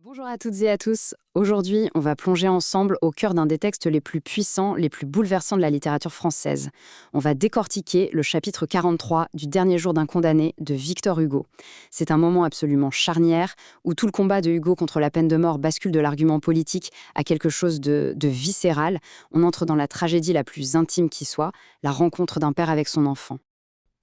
Bonjour à toutes et à tous. Aujourd'hui, on va plonger ensemble au cœur d'un des textes les plus puissants, les plus bouleversants de la littérature française. On va décortiquer le chapitre 43 du Dernier jour d'un condamné de Victor Hugo. C'est un moment absolument charnière où tout le combat de Hugo contre la peine de mort bascule de l'argument politique à quelque chose de viscéral. On entre dans la tragédie la plus intime qui soit, la rencontre d'un père avec son enfant.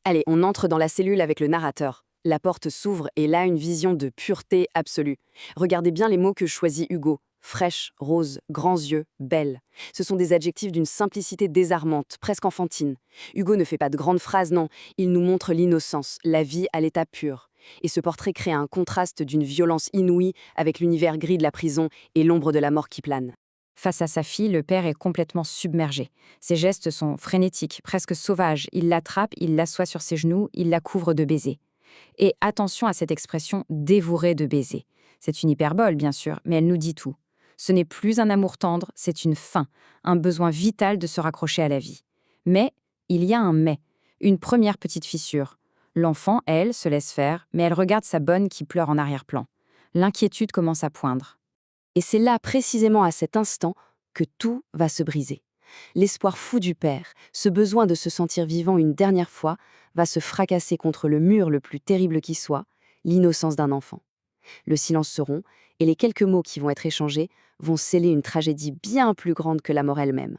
Allez, on entre dans la cellule avec le narrateur. La porte s'ouvre et là, une vision de pureté absolue. Regardez bien les mots que choisit Hugo. Fraîche, rose, grands yeux, belle. Ce sont des adjectifs d'une simplicité désarmante, presque enfantine. Hugo ne fait pas de grandes phrases, non. Il nous montre l'innocence, la vie à l'état pur. Et ce portrait crée un contraste d'une violence inouïe avec l'univers gris de la prison et l'ombre de la mort qui plane. Face à sa fille, le père est complètement submergé. Ses gestes sont frénétiques, presque sauvages. Il l'attrape, il l'assoit sur ses genoux, il la couvre de baisers. Et attention à cette expression dévorée de baisers. C'est une hyperbole, bien sûr, mais elle nous dit tout. Ce n'est plus un amour tendre, c'est une faim, un besoin vital de se raccrocher à la vie. Mais il y a un mais, une première petite fissure. L'enfant, elle, se laisse faire, mais elle regarde sa bonne qui pleure en arrière-plan. L'inquiétude commence à poindre. Et c'est là, précisément à cet instant, que tout va se briser. L'espoir fou du père, ce besoin de se sentir vivant une dernière fois, va se fracasser contre le mur le plus terrible qui soit, l'innocence d'un enfant. Le silence se rompt, et les quelques mots qui vont être échangés vont sceller une tragédie bien plus grande que la mort elle-même.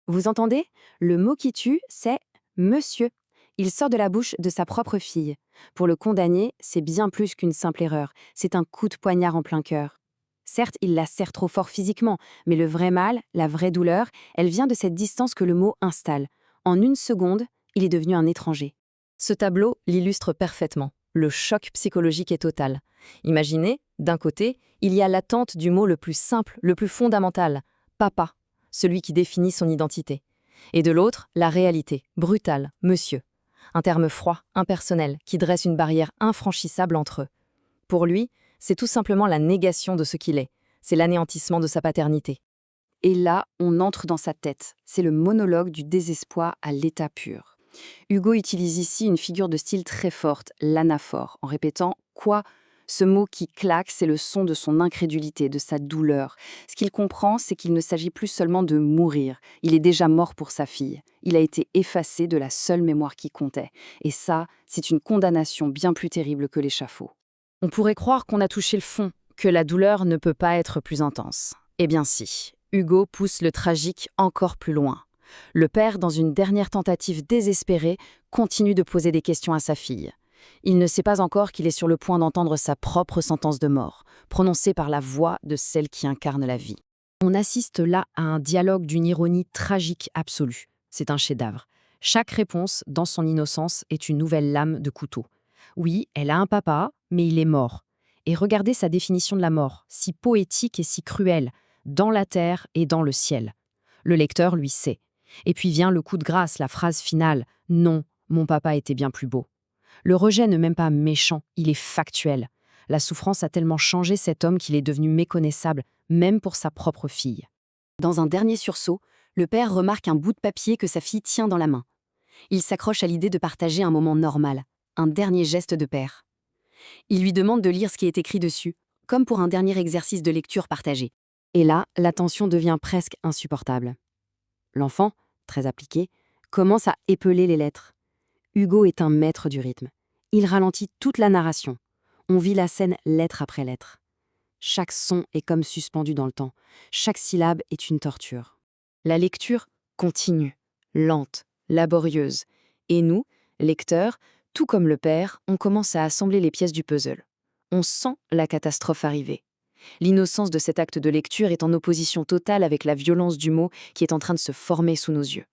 Vous entendez? Le mot qui tue, c'est « monsieur ». Il sort de la bouche de sa propre fille. Pour le condamné, c'est bien plus qu'une simple erreur, c'est un coup de poignard en plein cœur. Certes, il la serre trop fort physiquement, mais le vrai mal, la vraie douleur, elle vient de cette distance que le mot installe. En une seconde, il est devenu un étranger. Ce tableau l'illustre parfaitement. Le choc psychologique est total. Imaginez, d'un côté, il y a l'attente du mot le plus simple, le plus fondamental, papa, celui qui définit son identité. Et de l'autre, la réalité, brutale, monsieur. Un terme froid, impersonnel, qui dresse une barrière infranchissable entre eux. Pour lui, c'est tout simplement la négation de ce qu'il est. C'est l'anéantissement de sa paternité. Et là, on entre dans sa tête. C'est le monologue du désespoir à l'état pur. Hugo utilise ici une figure de style très forte, l'anaphore, en répétant « quoi ». Ce mot qui claque, c'est le son de son incrédulité, de sa douleur. Ce qu'il comprend, c'est qu'il ne s'agit plus seulement de mourir. Il est déjà mort pour sa fille. Il a été effacé de la seule mémoire qui comptait. Et ça, c'est une condamnation bien plus terrible que l'échafaud. On pourrait croire qu'on a touché le fond, que la douleur ne peut pas être plus intense. Eh bien si, Hugo pousse le tragique encore plus loin. Le père, dans une dernière tentative désespérée, continue de poser des questions à sa fille. Il ne sait pas encore qu'il est sur le point d'entendre sa propre sentence de mort, prononcée par la voix de celle qui incarne la vie. On assiste là à un dialogue d'une ironie tragique absolue. C'est un chef-d'œuvre. Chaque réponse, dans son innocence, est une nouvelle lame de couteau. Oui, elle a un papa, mais il est mort. Et regardez sa définition de la mort, si poétique et si cruelle, dans la terre et dans le ciel. Le lecteur, lui, sait. Et puis vient le coup de grâce, la phrase finale « Non, mon papa était bien plus beau ». Le rejet n'est même pas méchant, il est factuel. La souffrance a tellement changé cet homme qu'il est devenu méconnaissable, même pour sa propre fille. Dans un dernier sursaut, le père remarque un bout de papier que sa fille tient dans la main. Il s'accroche à l'idée de partager un moment normal, un dernier geste de père. Il lui demande de lire ce qui est écrit dessus, comme pour un dernier exercice de lecture partagé. Et là, la tension devient presque insupportable. L'enfant, très appliqué, commence à épeler les lettres. Hugo est un maître du rythme. Il ralentit toute la narration. On vit la scène lettre après lettre. Chaque son est comme suspendu dans le temps. Chaque syllabe est une torture. La lecture continue, lente, laborieuse. Et nous, lecteurs, tout comme le père, on commence à assembler les pièces du puzzle. On sent la catastrophe arriver. L'innocence de cet acte de lecture est en opposition totale avec la violence du mot qui est en train de se former sous nos yeux.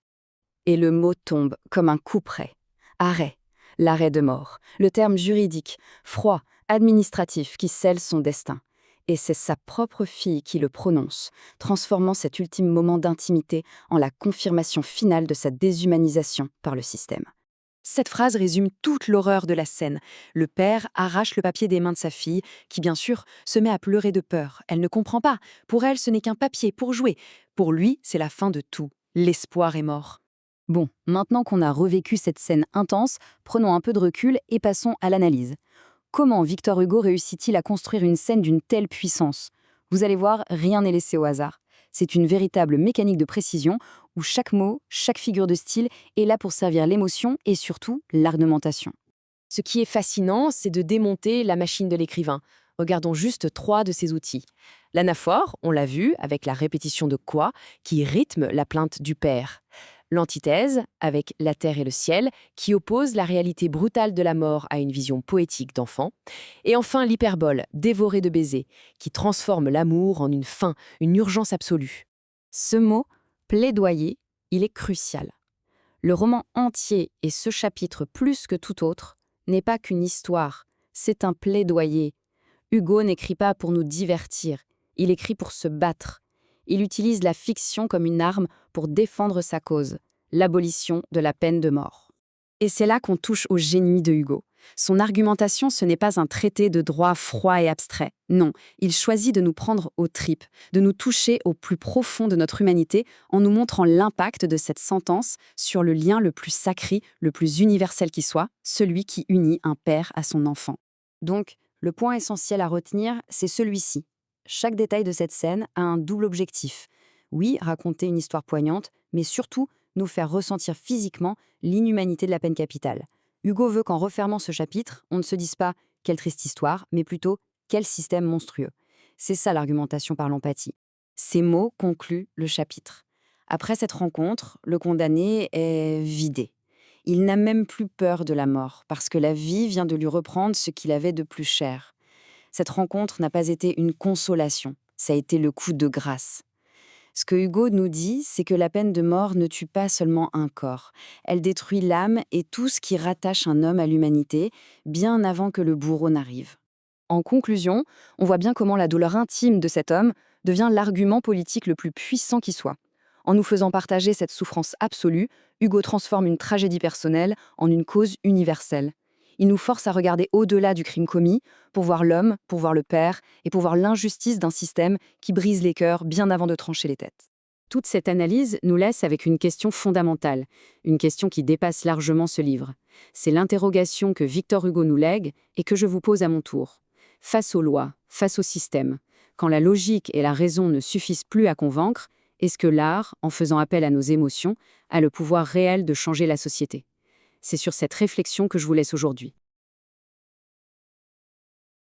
Et le mot tombe comme un couperet. Arrêt, l'arrêt de mort, le terme juridique, froid, administratif qui scelle son destin. Et c'est sa propre fille qui le prononce, transformant cet ultime moment d'intimité en la confirmation finale de sa déshumanisation par le système. Cette phrase résume toute l'horreur de la scène. Le père arrache le papier des mains de sa fille, qui bien sûr se met à pleurer de peur. Elle ne comprend pas. Pour elle, ce n'est qu'un papier pour jouer. Pour lui, c'est la fin de tout. L'espoir est mort. Bon, maintenant qu'on a revécu cette scène intense, prenons un peu de recul et passons à l'analyse. Comment Victor Hugo réussit-il à construire une scène d'une telle puissance? Vous allez voir, rien n'est laissé au hasard. C'est une véritable mécanique de précision où chaque mot, chaque figure de style est là pour servir l'émotion et surtout l'argumentation. Ce qui est fascinant, c'est de démonter la machine de l'écrivain. Regardons juste 3 de ces outils. L'anaphore, on l'a vu, avec la répétition de quoi, qui rythme la plainte du père. L'antithèse, avec la terre et le ciel, qui oppose la réalité brutale de la mort à une vision poétique d'enfant. Et enfin l'hyperbole, dévorée de baisers, qui transforme l'amour en une fin, une urgence absolue. Ce mot, plaidoyer, il est crucial. Le roman entier et ce chapitre plus que tout autre n'est pas qu'une histoire, c'est un plaidoyer. Hugo n'écrit pas pour nous divertir, il écrit pour se battre. Il utilise la fiction comme une arme pour défendre sa cause, l'abolition de la peine de mort. Et c'est là qu'on touche au génie de Hugo. Son argumentation, ce n'est pas un traité de droit froid et abstrait. Non, il choisit de nous prendre aux tripes, de nous toucher au plus profond de notre humanité en nous montrant l'impact de cette sentence sur le lien le plus sacré, le plus universel qui soit, celui qui unit un père à son enfant. Donc, le point essentiel à retenir, c'est celui-ci. Chaque détail de cette scène a un double objectif. Oui, raconter une histoire poignante, mais surtout nous faire ressentir physiquement l'inhumanité de la peine capitale. Hugo veut qu'en refermant ce chapitre, on ne se dise pas « quelle triste histoire », mais plutôt « quel système monstrueux ». C'est ça l'argumentation par l'empathie. Ces mots concluent le chapitre. Après cette rencontre, le condamné est vidé. Il n'a même plus peur de la mort, parce que la vie vient de lui reprendre ce qu'il avait de plus cher. Cette rencontre n'a pas été une consolation, ça a été le coup de grâce. Ce que Hugo nous dit, c'est que la peine de mort ne tue pas seulement un corps. Elle détruit l'âme et tout ce qui rattache un homme à l'humanité, bien avant que le bourreau n'arrive. En conclusion, on voit bien comment la douleur intime de cet homme devient l'argument politique le plus puissant qui soit. En nous faisant partager cette souffrance absolue, Hugo transforme une tragédie personnelle en une cause universelle. Il nous force à regarder au-delà du crime commis, pour voir l'homme, pour voir le père, et pour voir l'injustice d'un système qui brise les cœurs bien avant de trancher les têtes. Toute cette analyse nous laisse avec une question fondamentale, une question qui dépasse largement ce livre. C'est l'interrogation que Victor Hugo nous lègue et que je vous pose à mon tour. Face aux lois, face au système, quand la logique et la raison ne suffisent plus à convaincre, est-ce que l'art, en faisant appel à nos émotions, a le pouvoir réel de changer la société ? C'est sur cette réflexion que je vous laisse aujourd'hui.